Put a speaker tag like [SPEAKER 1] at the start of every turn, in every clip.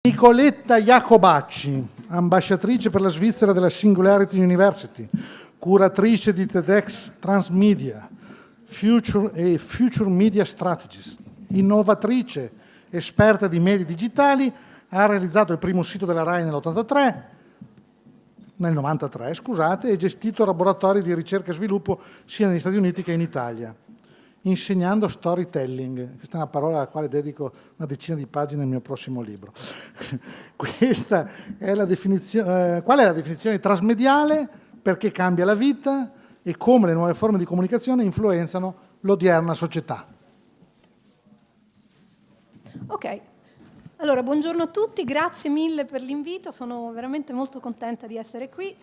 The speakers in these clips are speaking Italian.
[SPEAKER 1] Nicoletta Iacobacci, ambasciatrice per la Svizzera della Singularity University, curatrice di TEDx Transmedia, Future Media Strategist, innovatrice, esperta di media digitali, ha realizzato il primo sito della RAI nel 93, scusate, e gestito laboratori di ricerca e sviluppo sia negli Stati Uniti che in Italia, insegnando storytelling. Questa è una parola alla quale dedico una decina di pagine nel mio prossimo libro. Questa è la definizione. Qual è la definizione di transmediale? Perché cambia la vita e come le nuove forme di comunicazione influenzano l'odierna società.
[SPEAKER 2] Ok, allora buongiorno a tutti, grazie mille per l'invito, sono veramente molto contenta di essere qui.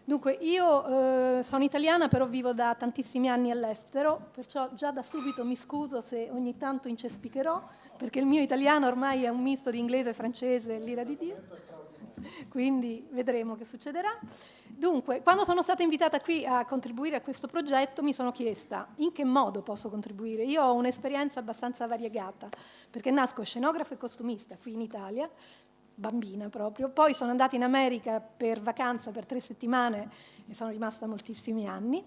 [SPEAKER 2] Dunque, io sono italiana, però vivo da tantissimi anni all'estero, perciò già da subito mi scuso se ogni tanto incespicherò, perché il mio italiano ormai è un misto di inglese, francese e l'ira di Dio, quindi vedremo che succederà. Dunque, quando sono stata invitata qui a contribuire a questo progetto, mi sono chiesta in che modo posso contribuire. Io ho un'esperienza abbastanza variegata, perché nasco scenografo e costumista qui in Italia, bambina proprio, poi sono andata in America per vacanza per 3 settimane e sono rimasta moltissimi anni,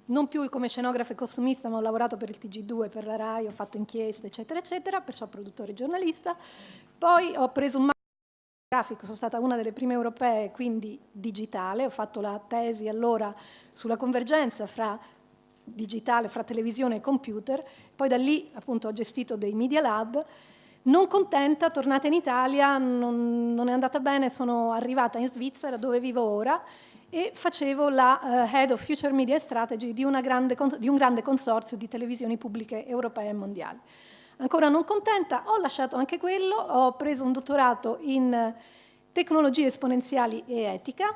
[SPEAKER 2] non più come scenografo e costumista, ma ho lavorato per il TG2, per la RAI, ho fatto inchieste, eccetera, eccetera, perciò produttore e giornalista. Poi ho preso un grafico, sono stata una delle prime europee, quindi digitale, ho fatto la tesi allora sulla convergenza fra digitale, fra televisione e computer, poi da lì appunto ho gestito dei Media Lab. Non contenta, tornata in Italia, non è andata bene, sono arrivata in Svizzera, dove vivo ora, e facevo la Head of Future Media Strategy di un grande consorzio di televisioni pubbliche europee e mondiali. Ancora non contenta, ho lasciato anche quello, ho preso un dottorato in tecnologie esponenziali e etica,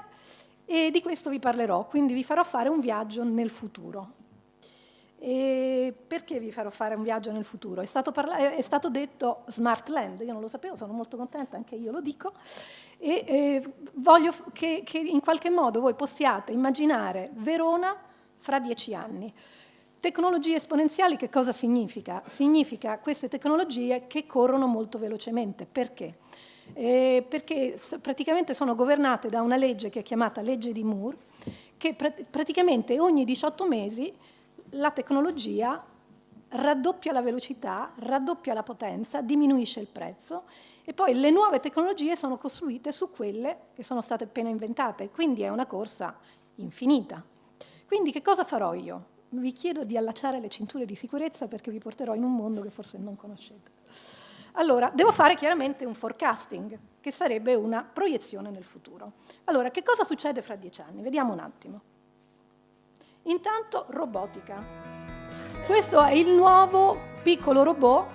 [SPEAKER 2] e di questo vi parlerò, quindi vi farò fare un viaggio nel futuro. E perché vi farò fare un viaggio nel futuro? È stato detto Smart Land, io non lo sapevo, sono molto contenta, anche io lo dico, e voglio che in qualche modo voi possiate immaginare Verona fra 10 anni. Tecnologie esponenziali che cosa significa? Significa queste tecnologie che corrono molto velocemente. Perché? Perché praticamente sono governate da una legge che è chiamata legge di Moore, che praticamente ogni 18 mesi la tecnologia raddoppia la velocità, raddoppia la potenza, diminuisce il prezzo e poi le nuove tecnologie sono costruite su quelle che sono state appena inventate, quindi è una corsa infinita. Quindi che cosa farò io? Vi chiedo di allacciare le cinture di sicurezza perché vi porterò in un mondo che forse non conoscete. Allora, devo fare chiaramente un forecasting, che sarebbe una proiezione nel futuro. Allora, che cosa succede fra 10 anni? Vediamo un attimo. Intanto robotica. Questo è il nuovo piccolo robot,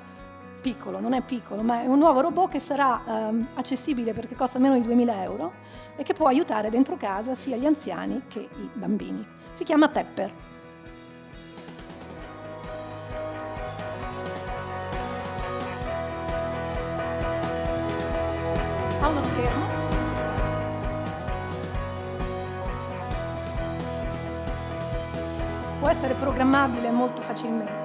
[SPEAKER 2] piccolo, non è piccolo, ma è un nuovo robot che sarà accessibile perché costa meno di 2.000 euro e che può aiutare dentro casa sia gli anziani che i bambini. Si chiama Pepper. Ha uno schermo. Può essere programmabile molto facilmente.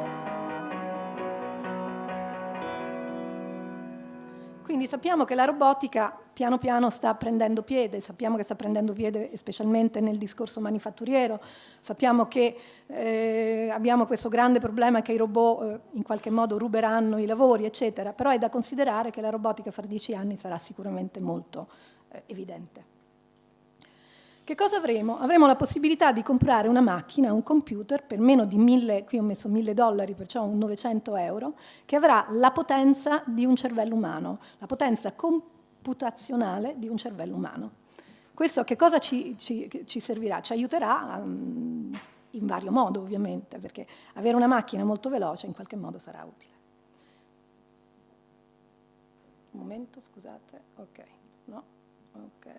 [SPEAKER 2] Quindi sappiamo che la robotica piano piano sta prendendo piede, sappiamo che sta prendendo piede specialmente nel discorso manifatturiero, sappiamo che abbiamo questo grande problema che i robot in qualche modo ruberanno i lavori, eccetera, però è da considerare che la robotica fra 10 anni sarà sicuramente molto evidente. Che cosa avremo? Avremo la possibilità di comprare una macchina, un computer, per meno di 1.000, qui ho messo $1.000, perciò un 900 euro, che avrà la potenza di un cervello umano, la potenza computazionale di un cervello umano. Questo a che cosa ci servirà? Ci aiuterà in vario modo, ovviamente, perché avere una macchina molto veloce in qualche modo sarà utile. Un momento, scusate. Ok, no, ok.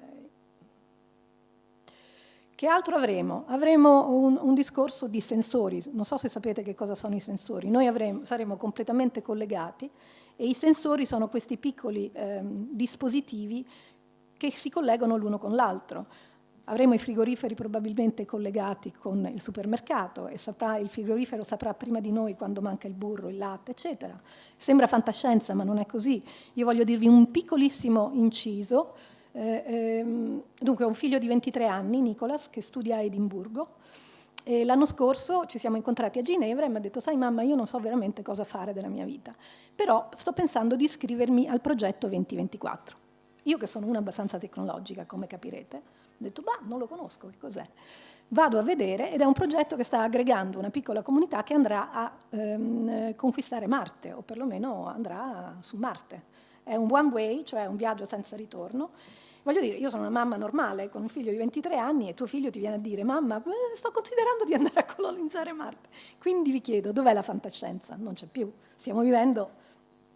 [SPEAKER 2] Che altro avremo? Avremo un discorso di sensori. Non so se sapete che cosa sono i sensori. Noi saremo completamente collegati e i sensori sono questi piccoli dispositivi che si collegano l'uno con l'altro. Avremo i frigoriferi probabilmente collegati con il supermercato e il frigorifero saprà prima di noi quando manca il burro, il latte, eccetera. Sembra fantascienza, ma non è così. Io voglio dirvi un piccolissimo inciso. Dunque, ho un figlio di 23 anni, Nicolas, che studia a Edimburgo. E l'anno scorso ci siamo incontrati a Ginevra e mi ha detto: sai mamma, io non so veramente cosa fare della mia vita, però sto pensando di iscrivermi al progetto 2024. Io che sono una abbastanza tecnologica, come capirete, ho detto: bah, non lo conosco, che cos'è? Vado a vedere ed è un progetto che sta aggregando una piccola comunità che andrà a conquistare Marte, o perlomeno andrà su Marte. È un one way, cioè un viaggio senza ritorno. Voglio dire, io sono una mamma normale con un figlio di 23 anni e tuo figlio ti viene a dire: mamma, sto considerando di andare a colonizzare Marte. Quindi vi chiedo, dov'è la fantascienza? Non c'è più. Stiamo vivendo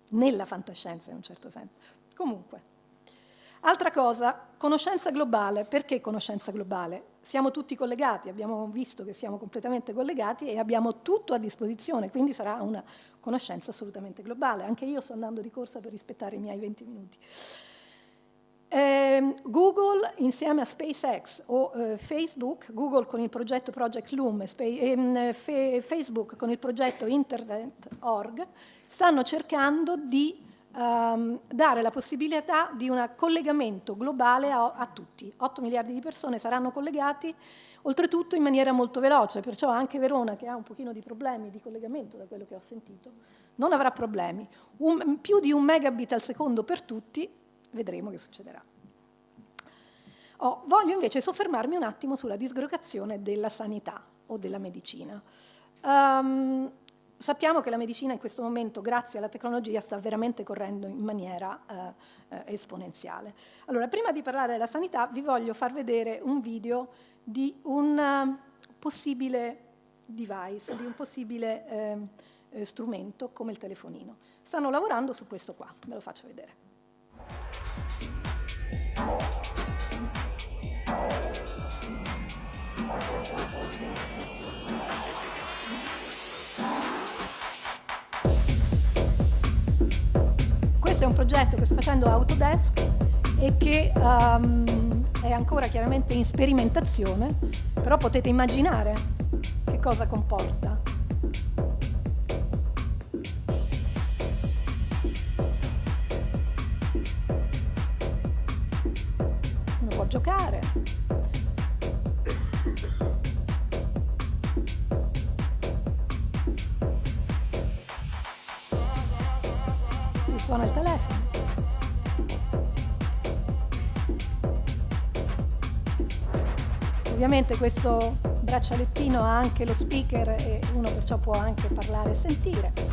[SPEAKER 2] nella fantascienza in un certo senso. Comunque. Altra cosa, conoscenza globale. Perché conoscenza globale? Siamo tutti collegati, abbiamo visto che siamo completamente collegati e abbiamo tutto a disposizione, quindi sarà una conoscenza assolutamente globale. Anche io sto andando di corsa per rispettare i miei 20 minuti. Google insieme a SpaceX o Facebook, Google con il progetto Project Loom Facebook con il progetto Internet.org, stanno cercando di dare la possibilità di un collegamento globale a tutti. 8 miliardi di persone saranno collegati, oltretutto in maniera molto veloce, perciò anche Verona, che ha un pochino di problemi di collegamento da quello che ho sentito, non avrà problemi. Più di 1 megabit al secondo per tutti, vedremo che succederà. Voglio invece soffermarmi un attimo sulla disgregazione della sanità o della medicina. Sappiamo che la medicina in questo momento, grazie alla tecnologia, sta veramente correndo in maniera esponenziale. Allora, prima di parlare della sanità, vi voglio far vedere un video di un possibile device, di un possibile strumento come il telefonino. Stanno lavorando su questo qua, ve lo faccio vedere. Questo è un progetto che sto facendo a Autodesk e che è ancora chiaramente in sperimentazione, però potete immaginare che cosa comporta. Uno può giocare. Suona il telefono. Ovviamente questo braccialettino ha anche lo speaker e uno perciò può anche parlare e sentire.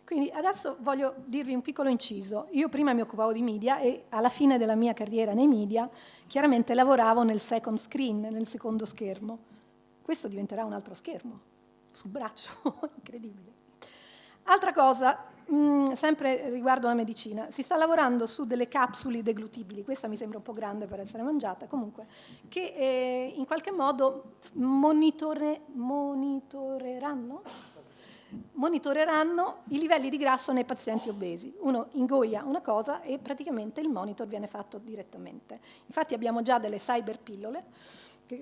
[SPEAKER 2] Quindi adesso voglio dirvi un piccolo inciso. Io prima mi occupavo di media e alla fine della mia carriera nei media chiaramente lavoravo nel second screen, nel secondo schermo. Questo diventerà un altro schermo, sul braccio, incredibile. Altra cosa, sempre riguardo la medicina, si sta lavorando su delle capsuli deglutibili, questa mi sembra un po' grande per essere mangiata, comunque, che in qualche modo monitoreranno i livelli di grasso nei pazienti obesi. Uno ingoia una cosa e praticamente il monitor viene fatto direttamente. Infatti abbiamo già delle cyberpillole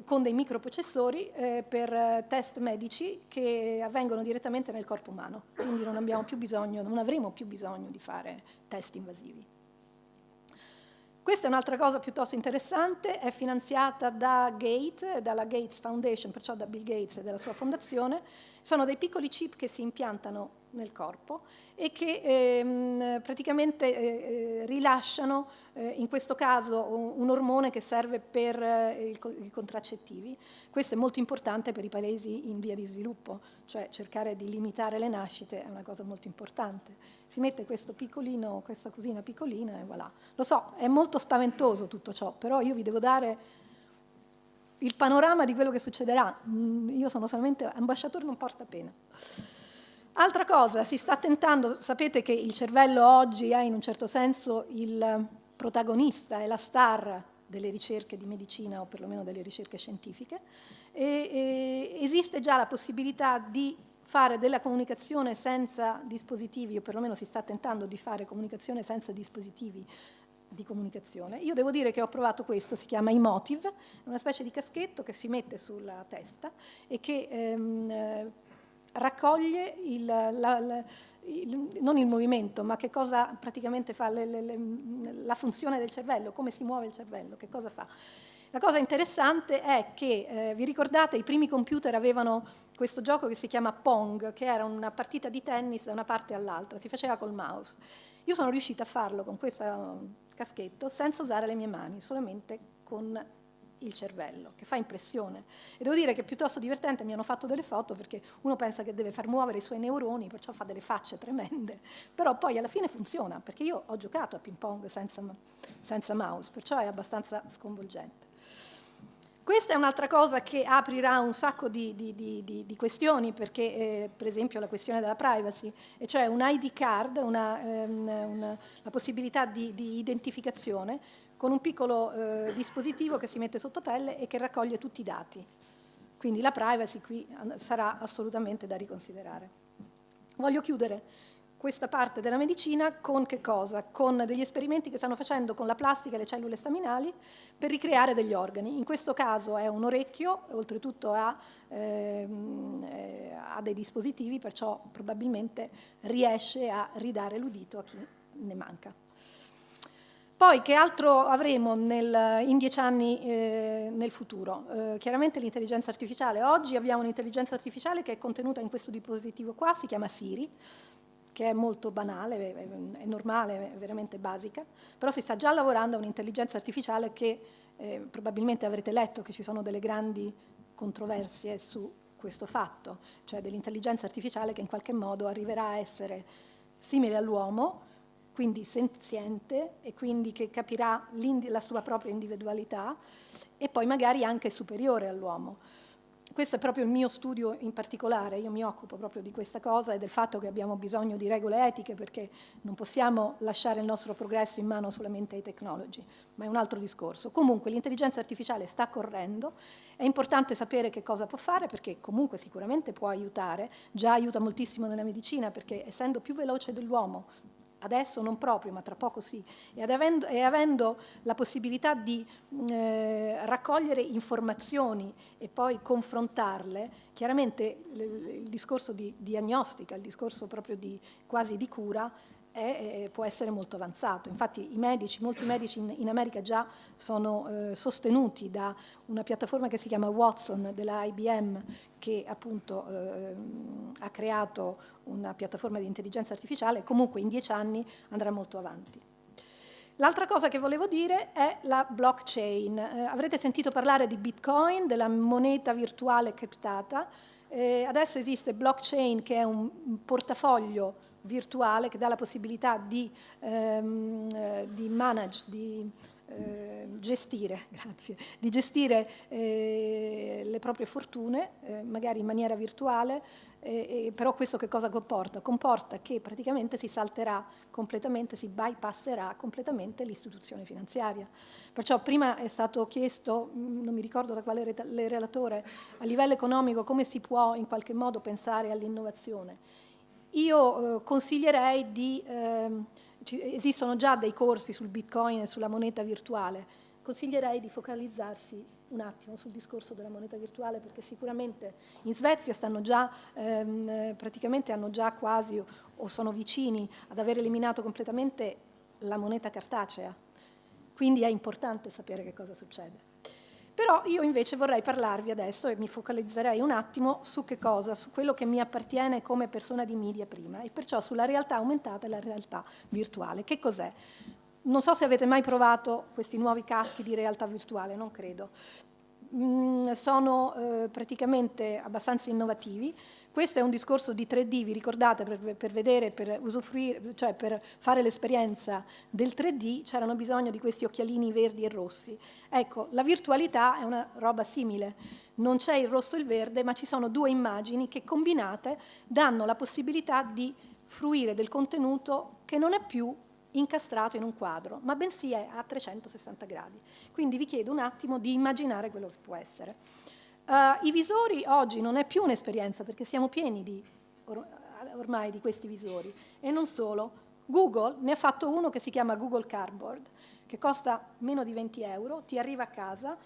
[SPEAKER 2] con dei microprocessori per test medici che avvengono direttamente nel corpo umano, quindi non avremo più bisogno di fare test invasivi. Questa è un'altra cosa piuttosto interessante, è finanziata da dalla Gates Foundation, perciò da Bill Gates e dalla sua fondazione. Sono dei piccoli chip che si impiantano nel corpo e che praticamente rilasciano, in questo caso, un ormone che serve per i contraccettivi. Questo è molto importante per i paesi in via di sviluppo, cioè cercare di limitare le nascite è una cosa molto importante. Si mette questo piccolino, questa cosina piccolina e voilà. Lo so, è molto spaventoso tutto ciò, però io vi devo dare il panorama di quello che succederà. Io sono solamente ambasciatore, non porta pena. Altra cosa, si sta tentando, sapete che il cervello oggi è in un certo senso il protagonista, è la star delle ricerche di medicina o perlomeno delle ricerche scientifiche, e esiste già la possibilità di fare della comunicazione senza dispositivi, o perlomeno si sta tentando di fare comunicazione senza dispositivi di comunicazione. Io devo dire che ho provato questo, si chiama Emotive, è una specie di caschetto che si mette sulla testa e che raccoglie non il movimento, ma che cosa praticamente fa la funzione del cervello, come si muove il cervello, che cosa fa. La cosa interessante è che, vi ricordate, i primi computer avevano questo gioco che si chiama Pong, che era una partita di tennis da una parte all'altra, si faceva col mouse. Io sono riuscita a farlo con questo caschetto senza usare le mie mani, solamente con il cervello, che fa impressione. E devo dire che è piuttosto divertente, mi hanno fatto delle foto perché uno pensa che deve far muovere i suoi neuroni, perciò fa delle facce tremende, però poi alla fine funziona, perché io ho giocato a ping pong senza mouse, perciò è abbastanza sconvolgente. Questa è un'altra cosa che aprirà un sacco di questioni, perché per esempio la questione della privacy, e cioè un ID card, la possibilità di identificazione con un piccolo dispositivo che si mette sotto pelle e che raccoglie tutti i dati. Quindi la privacy qui sarà assolutamente da riconsiderare. Voglio chiudere questa parte della medicina con che cosa? Con degli esperimenti che stanno facendo con la plastica e le cellule staminali per ricreare degli organi. In questo caso è un orecchio, oltretutto ha dei dispositivi, perciò probabilmente riesce a ridare l'udito a chi ne manca. Poi che altro avremo in 10 anni nel futuro? Chiaramente l'intelligenza artificiale. Oggi abbiamo un'intelligenza artificiale che è contenuta in questo dispositivo qua, si chiama Siri, che è molto banale, è normale, è veramente basica, però si sta già lavorando a un'intelligenza artificiale che probabilmente avrete letto che ci sono delle grandi controversie su questo fatto, cioè dell'intelligenza artificiale che in qualche modo arriverà a essere simile all'uomo, quindi senziente e quindi che capirà la sua propria individualità e poi magari anche superiore all'uomo. Questo è proprio il mio studio in particolare, io mi occupo proprio di questa cosa e del fatto che abbiamo bisogno di regole etiche perché non possiamo lasciare il nostro progresso in mano solamente ai technology, ma è un altro discorso. Comunque l'intelligenza artificiale sta correndo, è importante sapere che cosa può fare perché comunque sicuramente può aiutare, già aiuta moltissimo nella medicina perché essendo più veloce dell'uomo, adesso non proprio, ma tra poco sì, e avendo la possibilità di raccogliere informazioni e poi confrontarle, chiaramente il discorso di diagnostica, il discorso proprio quasi di cura, può essere molto avanzato. Infatti molti medici in America già sono sostenuti da una piattaforma che si chiama Watson della IBM, che appunto ha creato una piattaforma di intelligenza artificiale, comunque in 10 anni andrà molto avanti. L'altra cosa che volevo dire è la blockchain. Avrete sentito parlare di Bitcoin, della moneta virtuale criptata. Adesso esiste blockchain, che è un portafoglio virtuale che dà la possibilità di gestire le proprie fortune, magari in maniera virtuale, però questo che cosa comporta? Comporta che praticamente si salterà completamente, si bypasserà completamente l'istituzione finanziaria. Perciò prima è stato chiesto, non mi ricordo da quale relatore, a livello economico come si può in qualche modo pensare all'innovazione. Io consiglierei esistono già dei corsi sul Bitcoin e sulla moneta virtuale, consiglierei di focalizzarsi un attimo sul discorso della moneta virtuale perché sicuramente in Svezia stanno già, praticamente hanno già quasi o sono vicini ad aver eliminato completamente la moneta cartacea, quindi è importante sapere che cosa succede. Però io invece vorrei parlarvi adesso e mi focalizzerei un attimo su che cosa? Su quello che mi appartiene come persona di media prima e perciò sulla realtà aumentata e la realtà virtuale. Che cos'è? Non so se avete mai provato questi nuovi caschi di realtà virtuale, non credo. sono praticamente abbastanza innovativi. Questo è un discorso di 3D, vi ricordate, per vedere, per usufruire, cioè per fare l'esperienza del 3D c'erano bisogno di questi occhialini verdi e rossi. Ecco, la virtualità è una roba simile, non c'è il rosso e il verde, ma ci sono due immagini che combinate danno la possibilità di fruire del contenuto che non è più incastrato in un quadro, ma bensì è a 360 gradi. Quindi vi chiedo un attimo di immaginare quello che può essere. I visori oggi non è più un'esperienza, perché siamo pieni ormai di questi visori, e non solo. Google ne ha fatto uno che si chiama Google Cardboard, che costa meno di 20 euro, ti arriva a casa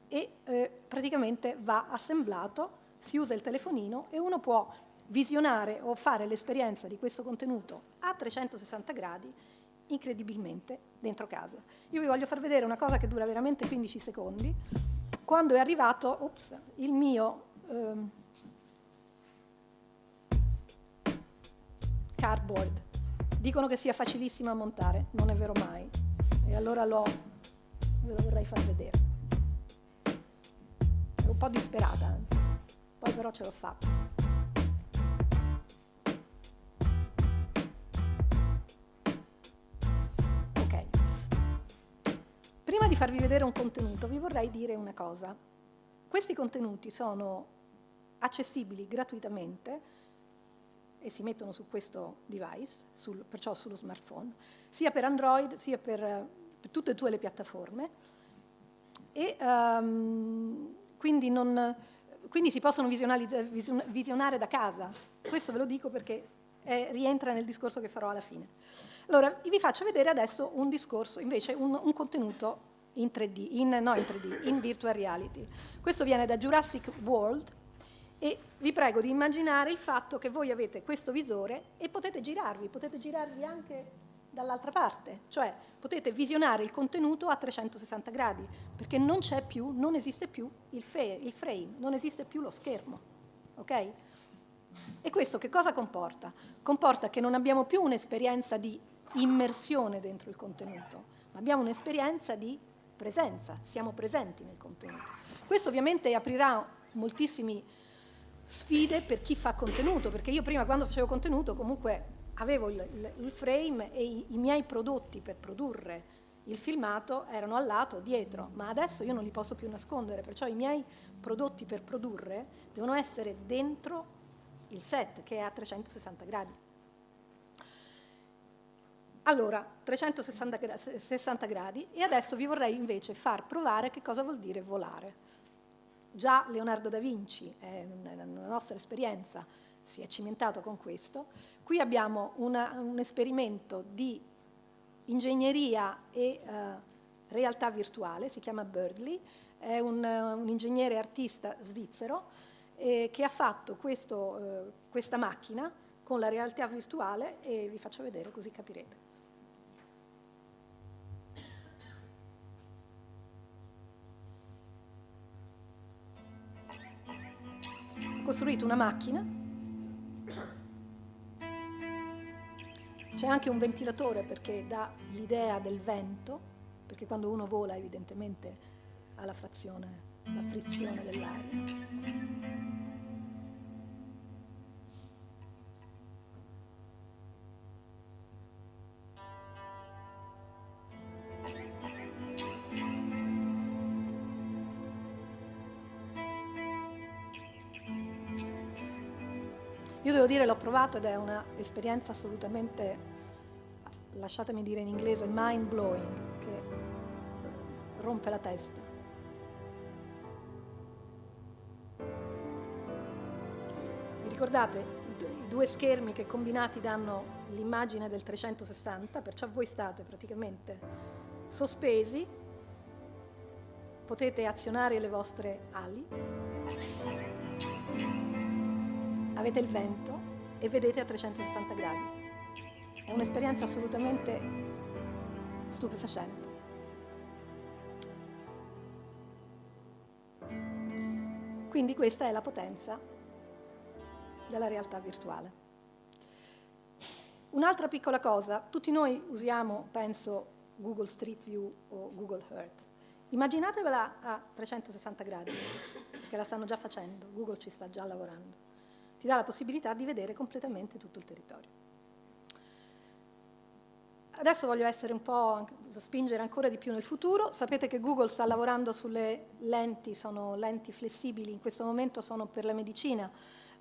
[SPEAKER 2] e praticamente va assemblato, si usa il telefonino e uno può visionare o fare l'esperienza di questo contenuto a 360 gradi incredibilmente dentro casa. Io vi voglio far vedere una cosa che dura veramente 15 secondi. Quando è arrivato il mio cardboard, dicono che sia facilissimo a montare, non è vero mai, e allora ve lo vorrei far vedere. Ero un po' disperata, anzi. Poi però ce l'ho fatta. Ok. Prima di farvi vedere un contenuto, vi vorrei dire una cosa. Questi contenuti sono accessibili gratuitamente e si mettono su questo device, perciò sullo smartphone, sia per Android sia per tutte e due le piattaforme, e quindi si possono visionare da casa. Questo ve lo dico perché rientra nel discorso che farò alla fine. Allora, vi faccio vedere adesso un discorso, invece un contenuto in 3D, in virtual reality. Questo viene da Jurassic World e vi prego di immaginare il fatto che voi avete questo visore e potete girarvi anche dall'altra parte, cioè potete visionare il contenuto a 360 gradi, perché non esiste più il frame, non esiste più lo schermo, ok? E questo che cosa comporta? Comporta che non abbiamo più un'esperienza di immersione dentro il contenuto, ma abbiamo un'esperienza di presenza, siamo presenti nel contenuto. Questo ovviamente aprirà moltissime sfide per chi fa contenuto, perché io prima, quando facevo contenuto, comunque avevo il frame e i miei prodotti per produrre il filmato erano al lato, dietro, ma adesso io non li posso più nascondere, perciò i miei prodotti per produrre devono essere dentro il set, che è a 360 gradi. Allora, 360 gradi, e adesso vi vorrei invece far provare che cosa vuol dire volare. Già Leonardo da Vinci, nella nostra esperienza, si è cimentato con questo. Qui abbiamo un esperimento di ingegneria e realtà virtuale, si chiama Birdly, è un ingegnere artista svizzero che ha fatto questa macchina con la realtà virtuale, e vi faccio vedere così capirete. Ho costruito una macchina, c'è anche un ventilatore perché dà l'idea del vento, perché quando uno vola evidentemente ha la frizione dell'aria. Io devo dire, l'ho provato ed è un'esperienza assolutamente, lasciatemi dire in inglese, mind blowing, che rompe la testa. Vi ricordate i due schermi che combinati danno l'immagine del 360, perciò voi state praticamente sospesi, potete azionare le vostre ali, avete il vento e vedete a 360 gradi. È un'esperienza assolutamente stupefacente. Quindi questa è la potenza della realtà virtuale. Un'altra piccola cosa, tutti noi usiamo, penso, Google Street View o Google Earth. Immaginatevela a 360 gradi, perché la stanno già facendo, Google ci sta già lavorando. Ti dà la possibilità di vedere completamente tutto il territorio. Adesso voglio essere un po', spingere ancora di più nel futuro. Sapete che Google sta lavorando sulle lenti, sono lenti flessibili, in questo momento sono per la medicina,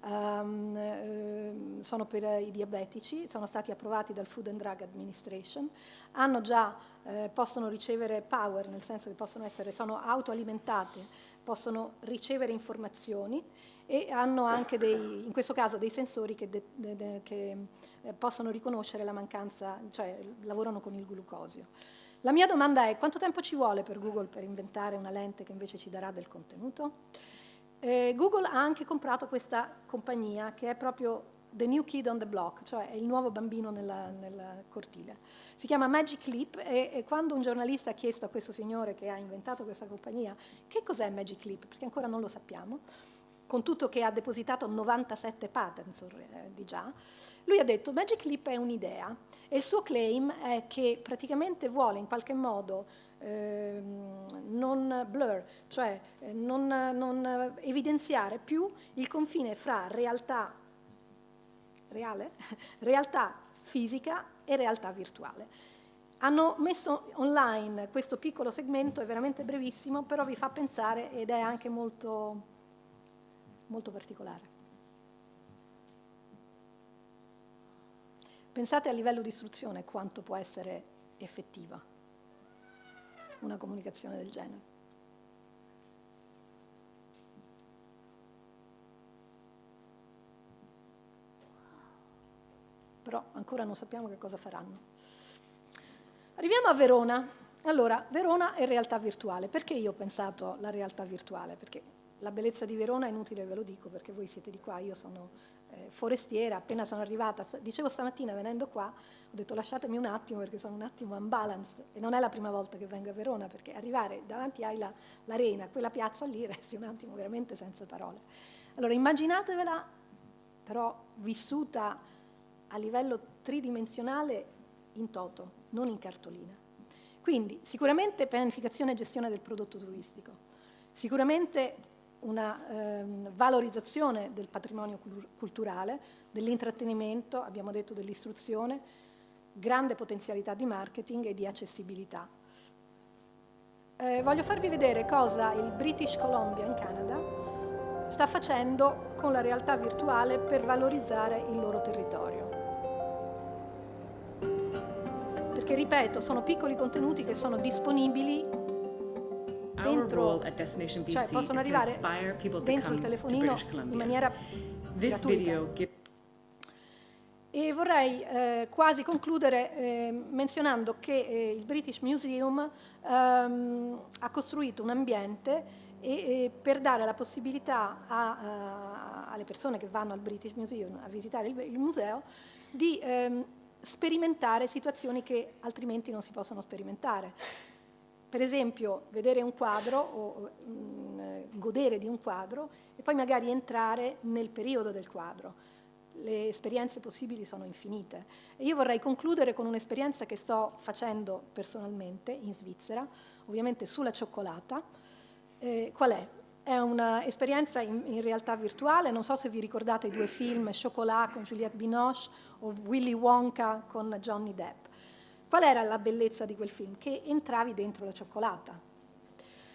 [SPEAKER 2] sono per i diabetici, sono stati approvati dal Food and Drug Administration, hanno già, possono ricevere power, nel senso che sono autoalimentate, possono ricevere informazioni e hanno anche in questo caso dei sensori che possono riconoscere la mancanza, cioè lavorano con il glucosio. La mia domanda è: quanto tempo ci vuole per Google per inventare una lente che invece ci darà del contenuto? Google ha anche comprato questa compagnia che è proprio the new kid on the block, cioè è il nuovo bambino nel cortile. Si chiama Magic Leap e quando un giornalista ha chiesto a questo signore che ha inventato questa compagnia che cos'è Magic Leap, perché ancora non lo sappiamo, con tutto che ha depositato 97 patents di già, lui ha detto Magic Leap è un'idea e il suo claim è che praticamente vuole in qualche modo non blur, cioè non evidenziare più il confine fra realtà reale, realtà fisica e realtà virtuale. Hanno messo online questo piccolo segmento, è veramente brevissimo, però vi fa pensare ed è anche molto, molto particolare. Pensate a livello di istruzione quanto può essere effettiva una comunicazione del genere. Però ancora non sappiamo che cosa faranno. Arriviamo a Verona. Allora, Verona è realtà virtuale. Perché io ho pensato alla realtà virtuale? Perché la bellezza di Verona è inutile, ve lo dico, perché voi siete di qua, io sono forestiera, appena sono arrivata, dicevo stamattina venendo qua, ho detto lasciatemi un attimo perché sono un attimo unbalanced e non è la prima volta che vengo a Verona perché arrivare davanti hai l'arena, quella piazza lì resti un attimo veramente senza parole. Allora immaginatevela però vissuta a livello tridimensionale in toto, non in cartolina. Quindi sicuramente pianificazione e gestione del prodotto turistico, sicuramente una valorizzazione del patrimonio culturale, dell'intrattenimento, abbiamo detto dell'istruzione, grande potenzialità di marketing e di accessibilità. Voglio farvi vedere cosa il British Columbia in Canada sta facendo con la realtà virtuale per valorizzare il loro territorio. Perché, ripeto, sono piccoli contenuti che sono disponibili dentro, cioè possono arrivare dentro il telefonino in maniera gratuita. E vorrei quasi concludere menzionando che il British Museum ha costruito un ambiente per dare la possibilità alle persone che vanno al British Museum a visitare il museo di sperimentare situazioni che altrimenti non si possono sperimentare. Per esempio, vedere un quadro o godere di un quadro e poi magari entrare nel periodo del quadro. Le esperienze possibili sono infinite. E io vorrei concludere con un'esperienza che sto facendo personalmente in Svizzera, ovviamente sulla cioccolata. Qual è? È un'esperienza in realtà virtuale, non so se vi ricordate i due film Chocolat con Juliette Binoche o Willy Wonka con Johnny Depp. Qual era la bellezza di quel film? Che entravi dentro la cioccolata.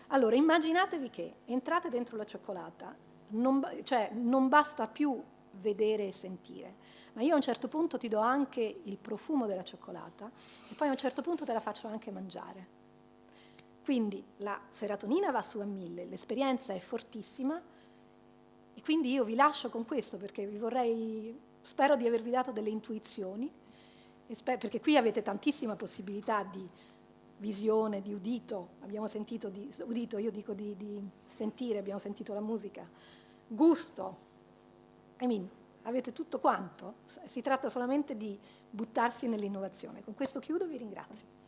[SPEAKER 2] Allora, immaginatevi che entrate dentro la cioccolata, non basta più vedere e sentire, ma io a un certo punto ti do anche il profumo della cioccolata e poi a un certo punto te la faccio anche mangiare. Quindi la serotonina va su a 1000, l'esperienza è fortissima e quindi io vi lascio con questo perché spero di avervi dato delle intuizioni, perché qui avete tantissima possibilità di visione, di udito, abbiamo sentito di udito, io dico di sentire, abbiamo sentito la musica, gusto, avete tutto quanto, si tratta solamente di buttarsi nell'innovazione. Con questo chiudo, vi ringrazio.